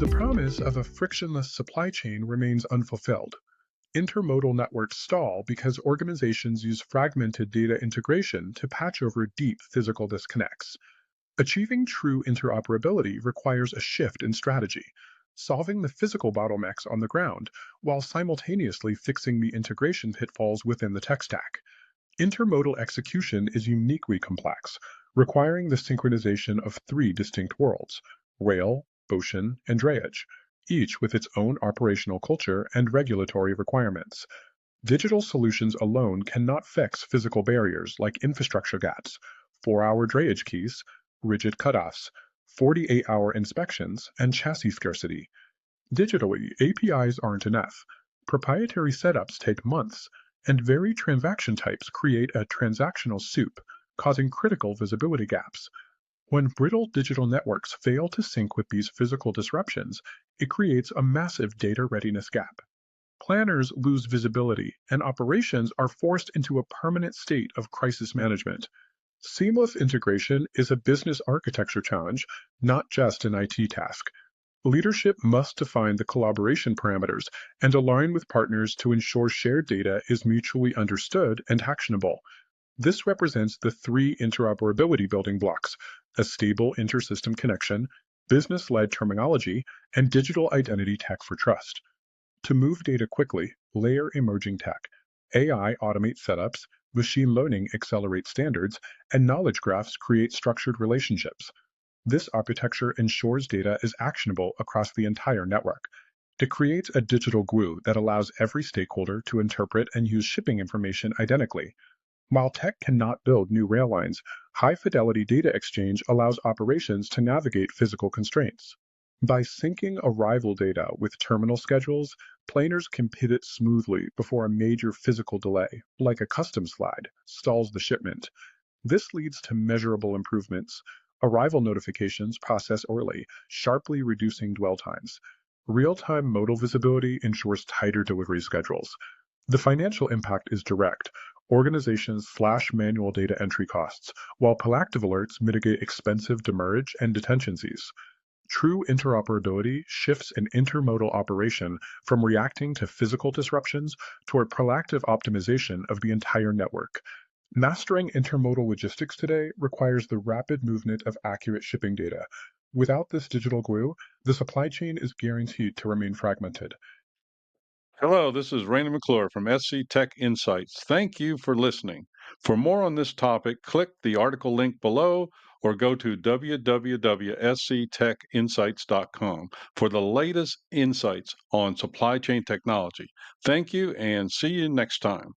The promise of a frictionless supply chain remains unfulfilled. Intermodal networks stall because organizations use fragmented data integration to patch over deep physical disconnects. Achieving true interoperability requires a shift in strategy, solving the physical bottlenecks on the ground while simultaneously fixing the integration pitfalls within the tech stack. Intermodal execution is uniquely complex, requiring the synchronization of three distinct worlds: rail, ocean, and drayage, each with its own operational culture and regulatory requirements. Digital solutions alone cannot fix physical barriers like infrastructure gaps, 4-hour drayage keys, rigid cutoffs, 48-hour inspections, and chassis scarcity. Digitally, APIs aren't enough. Proprietary setups take months, and varied transaction types create a transactional soup, causing critical visibility gaps. When brittle digital networks fail to sync with these physical disruptions, it creates a massive data readiness gap. Planners lose visibility, and operations are forced into a permanent state of crisis management. Seamless integration is a business architecture challenge, not just an IT task. Leadership must define the collaboration parameters and align with partners to ensure shared data is mutually understood and actionable. This represents the three interoperability building blocks: a stable intersystem connection, business-led terminology, and digital identity tech for trust. To move data quickly, layer emerging tech. AI automates setups, machine learning accelerates standards, and knowledge graphs create structured relationships. This architecture ensures data is actionable across the entire network. It creates a digital glue that allows every stakeholder to interpret and use shipping information identically. While tech cannot build new rail lines, high-fidelity data exchange allows operations to navigate physical constraints. By syncing arrival data with terminal schedules, planers can pivot smoothly before a major physical delay, like a customs flag, stalls the shipment. This leads to measurable improvements. Arrival notifications process early, sharply reducing dwell times. Real-time modal visibility ensures tighter delivery schedules. The financial impact is direct. Organizations slash manual data entry costs, while proactive alerts mitigate expensive demurrage and detention fees. True interoperability shifts an intermodal operation from reacting to physical disruptions toward proactive optimization of the entire network. Mastering intermodal logistics today requires the rapid movement of accurate shipping data. Without this digital glue, the supply chain is guaranteed to remain fragmented. Hello, this is Raina McClure from SC Tech Insights. Thank you for listening. For more on this topic, click the article link below or go to www.sctechinsights.com for the latest insights on supply chain technology. Thank you and see you next time.